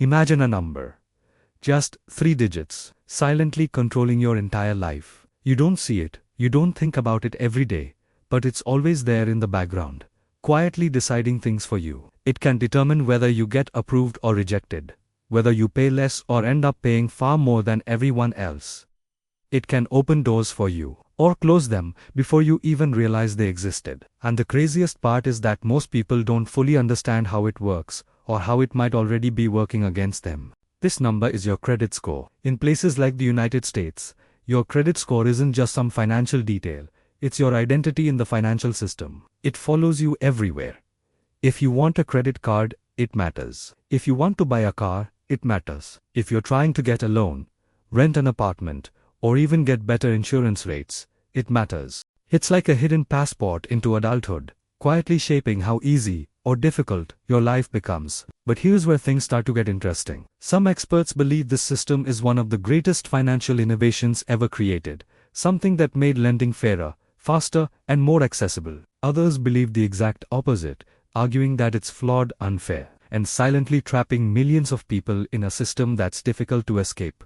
Imagine a number. Just 3 digits, silently controlling your entire life. You don't see it, you don't think about it every day, but it's always there in the background, quietly deciding things for you. It can determine whether you get approved or rejected, whether you pay less or end up paying far more than everyone else. It can open doors for you, or close them before you even realize they existed. And the craziest part is that most people don't fully understand how it works, or how it might already be working against them. This number is your credit score. In places like the United States, your credit score isn't just some financial detail, it's your identity in the financial system. It follows you everywhere. If you want a credit card, it matters. If you want to buy a car, it matters. If you're trying to get a loan, rent an apartment, or even get better insurance rates, it matters. It's like a hidden passport into adulthood, quietly shaping how easy or difficult your life becomes. But here's where things start to get interesting. Some experts believe this system is one of the greatest financial innovations ever created, something that made lending fairer, faster, and more accessible. Others believe the exact opposite, arguing that it's flawed, unfair, and silently trapping millions of people in a system that's difficult to escape.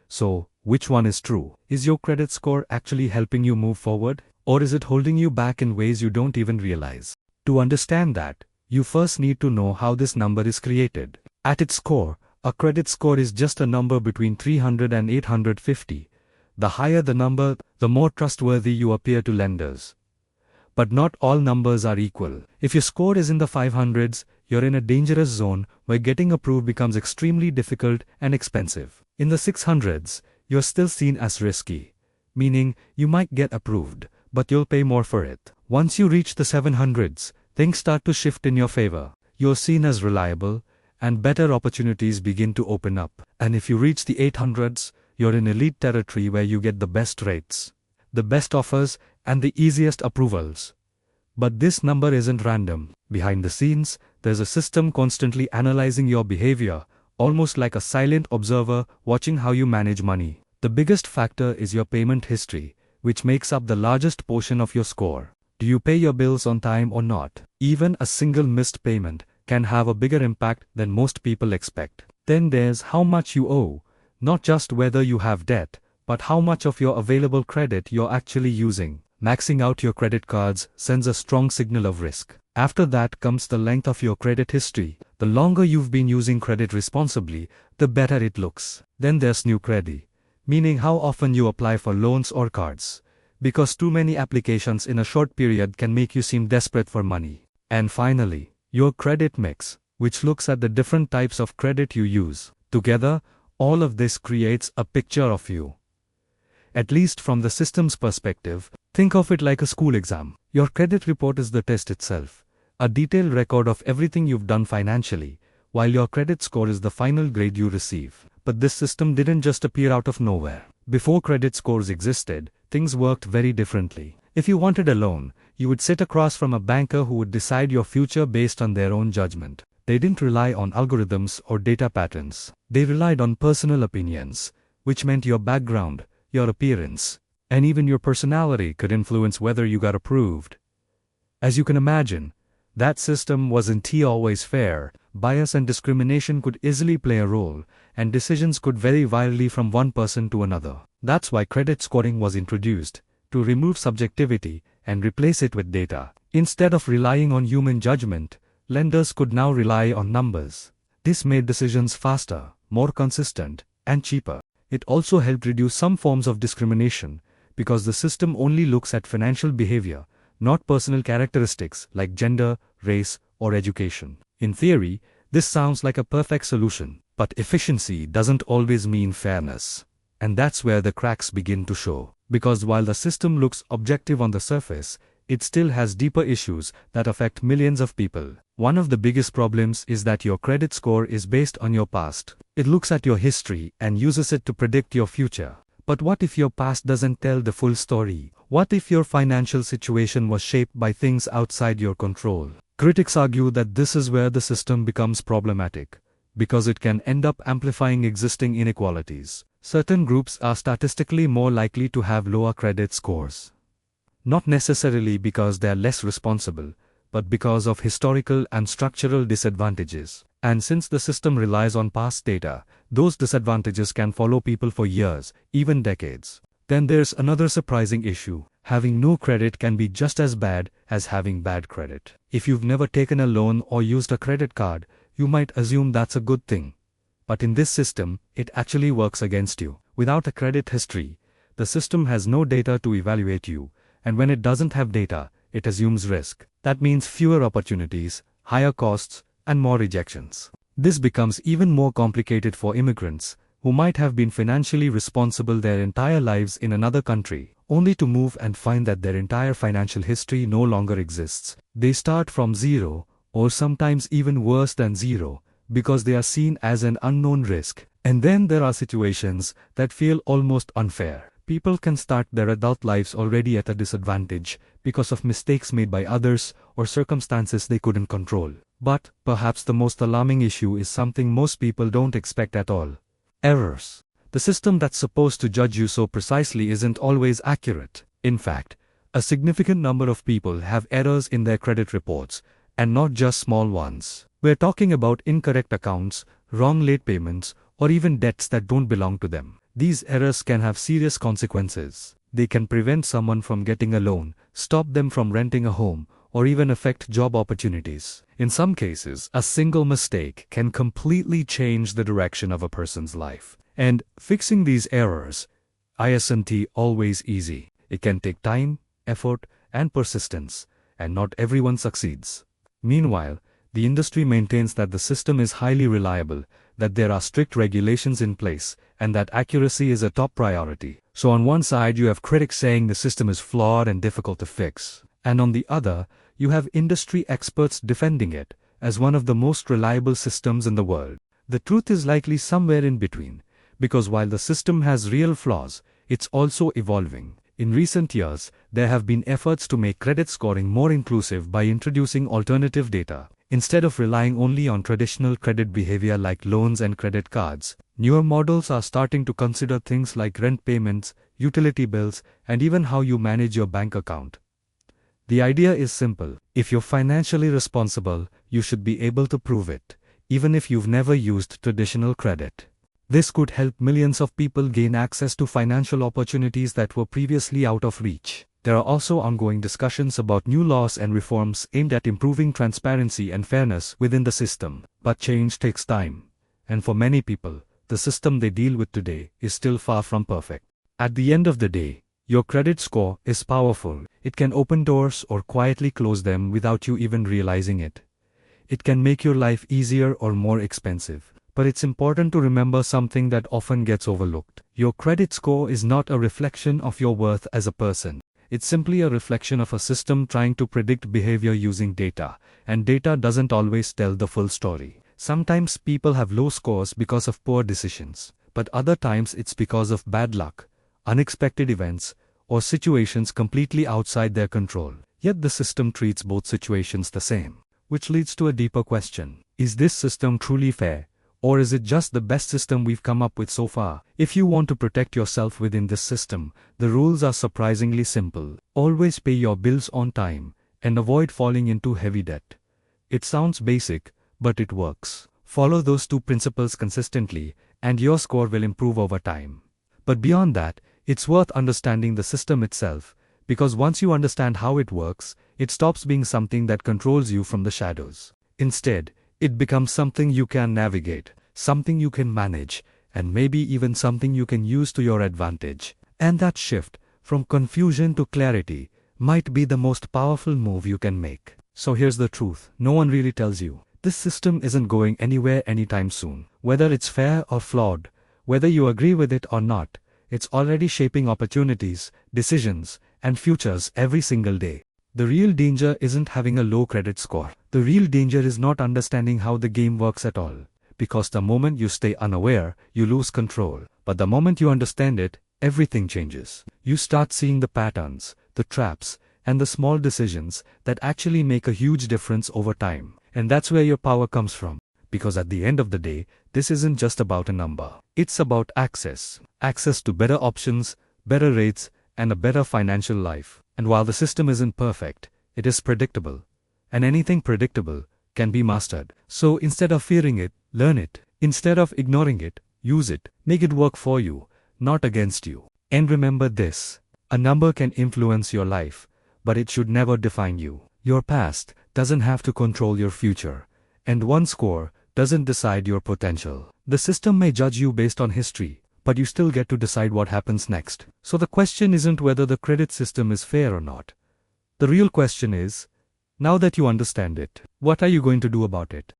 So, which one is true? Is your credit score actually helping you move forward, or is it holding you back in ways you don't even realize? To understand that, you first need to know how this number is created. At its core, a credit score is just a number between 300 and 850. The higher the number, the more trustworthy you appear to lenders. But not all numbers are equal. If your score is in the 500s, you're in a dangerous zone where getting approved becomes extremely difficult and expensive. In the 600s, you're still seen as risky, meaning you might get approved, but you'll pay more for it. Once you reach the 700s, things start to shift in your favor. You're seen as reliable, and better opportunities begin to open up. And if you reach the 800s, you're in elite territory where you get the best rates, the best offers, and the easiest approvals. But this number isn't random. Behind the scenes, there's a system constantly analyzing your behavior, almost like a silent observer watching how you manage money. The biggest factor is your payment history, which makes up the largest portion of your score. Do you pay your bills on time or not? Even a single missed payment can have a bigger impact than most people expect. Then there's how much you owe, not just whether you have debt, but how much of your available credit you're actually using. Maxing out your credit cards sends a strong signal of risk. After that comes the length of your credit history. The longer you've been using credit responsibly, the better it looks. Then there's new credit, meaning how often you apply for loans or cards, because too many applications in a short period can make you seem desperate for money. And finally, your credit mix, which looks at the different types of credit you use. Together, all of this creates a picture of you. At least from the system's perspective, think of it like a school exam. Your credit report is the test itself, a detailed record of everything you've done financially, while your credit score is the final grade you receive. But this system didn't just appear out of nowhere. Before credit scores existed, things worked very differently. If you wanted a loan, you would sit across from a banker who would decide your future based on their own judgment. They didn't rely on algorithms or data patterns. They relied on personal opinions, which meant your background, your appearance, and even your personality could influence whether you got approved. As you can imagine, that system wasn't always fair. Bias and discrimination could easily play a role, and decisions could vary wildly from one person to another. That's why credit scoring was introduced, to remove subjectivity and replace it with data. Instead of relying on human judgment, lenders could now rely on numbers. This made decisions faster, more consistent, and cheaper. It also helped reduce some forms of discrimination, because the system only looks at financial behavior, not personal characteristics like gender, race, or education. In theory, this sounds like a perfect solution, but efficiency doesn't always mean fairness. And that's where the cracks begin to show. Because while the system looks objective on the surface, it still has deeper issues that affect millions of people. One of the biggest problems is that your credit score is based on your past. It looks at your history and uses it to predict your future. But what if your past doesn't tell the full story? What if your financial situation was shaped by things outside your control? Critics argue that this is where the system becomes problematic, because it can end up amplifying existing inequalities. Certain groups are statistically more likely to have lower credit scores. Not necessarily because they are less responsible, but because of historical and structural disadvantages. And since the system relies on past data, those disadvantages can follow people for years, even decades. Then there's another surprising issue. Having no credit can be just as bad as having bad credit. If you've never taken a loan or used a credit card, you might assume that's a good thing. But in this system, it actually works against you. Without a credit history, the system has no data to evaluate you, and when it doesn't have data, it assumes risk. That means fewer opportunities, higher costs, and more rejections. This becomes even more complicated for immigrants, who might have been financially responsible their entire lives in another country, only to move and find that their entire financial history no longer exists. They start from zero, or sometimes even worse than zero, because they are seen as an unknown risk. And then there are situations that feel almost unfair. People can start their adult lives already at a disadvantage because of mistakes made by others or circumstances they couldn't control. But perhaps the most alarming issue is something most people don't expect at all. Errors. The system that's supposed to judge you so precisely isn't always accurate. In fact, a significant number of people have errors in their credit reports, and not just small ones. We're talking about incorrect accounts, wrong late payments, or even debts that don't belong to them. These errors can have serious consequences. They can prevent someone from getting a loan, stop them from renting a home, or even affect job opportunities. In some cases, a single mistake can completely change the direction of a person's life. And fixing these errors isn't always easy. It can take time, effort, and persistence, and not everyone succeeds. Meanwhile, the industry maintains that the system is highly reliable, that there are strict regulations in place, and that accuracy is a top priority. So on one side you have critics saying the system is flawed and difficult to fix, and on the other, you have industry experts defending it as one of the most reliable systems in the world. The truth is likely somewhere in between, because while the system has real flaws, it's also evolving. In recent years, there have been efforts to make credit scoring more inclusive by introducing alternative data. Instead of relying only on traditional credit behavior like loans and credit cards, newer models are starting to consider things like rent payments, utility bills, and even how you manage your bank account. The idea is simple. If you're financially responsible, you should be able to prove it, even if you've never used traditional credit. This could help millions of people gain access to financial opportunities that were previously out of reach. There are also ongoing discussions about new laws and reforms aimed at improving transparency and fairness within the system. But change takes time. And for many people, the system they deal with today is still far from perfect. At the end of the day, your credit score is powerful. It can open doors or quietly close them without you even realizing it. It can make your life easier or more expensive. But it's important to remember something that often gets overlooked. Your credit score is not a reflection of your worth as a person. It's simply a reflection of a system trying to predict behavior using data, and data doesn't always tell the full story. Sometimes people have low scores because of poor decisions, but other times it's because of bad luck, unexpected events, or situations completely outside their control. Yet the system treats both situations the same, which leads to a deeper question. Is this system truly fair? Or is it just the best system we've come up with so far? If you want to protect yourself within this system, the rules are surprisingly simple. Always pay your bills on time, and avoid falling into heavy debt. It sounds basic, but it works. Follow those two principles consistently, and your score will improve over time. But beyond that, it's worth understanding the system itself, because once you understand how it works, it stops being something that controls you from the shadows. Instead, it becomes something you can navigate, something you can manage, and maybe even something you can use to your advantage. And that shift, from confusion to clarity, might be the most powerful move you can make. So here's the truth. No one really tells you. This system isn't going anywhere anytime soon. Whether it's fair or flawed, whether you agree with it or not, it's already shaping opportunities, decisions, and futures every single day. The real danger isn't having a low credit score. The real danger is not understanding how the game works at all. Because the moment you stay unaware, you lose control. But the moment you understand it, everything changes. You start seeing the patterns, the traps, and the small decisions that actually make a huge difference over time. And that's where your power comes from. Because at the end of the day, this isn't just about a number. It's about access. Access to better options, better rates, and a better financial life. And while the system isn't perfect, it is predictable. And anything predictable can be mastered. So instead of fearing it, learn it. Instead of ignoring it, use it. Make it work for you, not against you. And remember this: a number can influence your life, but it should never define you. Your past doesn't have to control your future, and one score doesn't decide your potential. The system may judge you based on history, but you still get to decide what happens next. So the question isn't whether the credit system is fair or not. The real question is, now that you understand it, what are you going to do about it?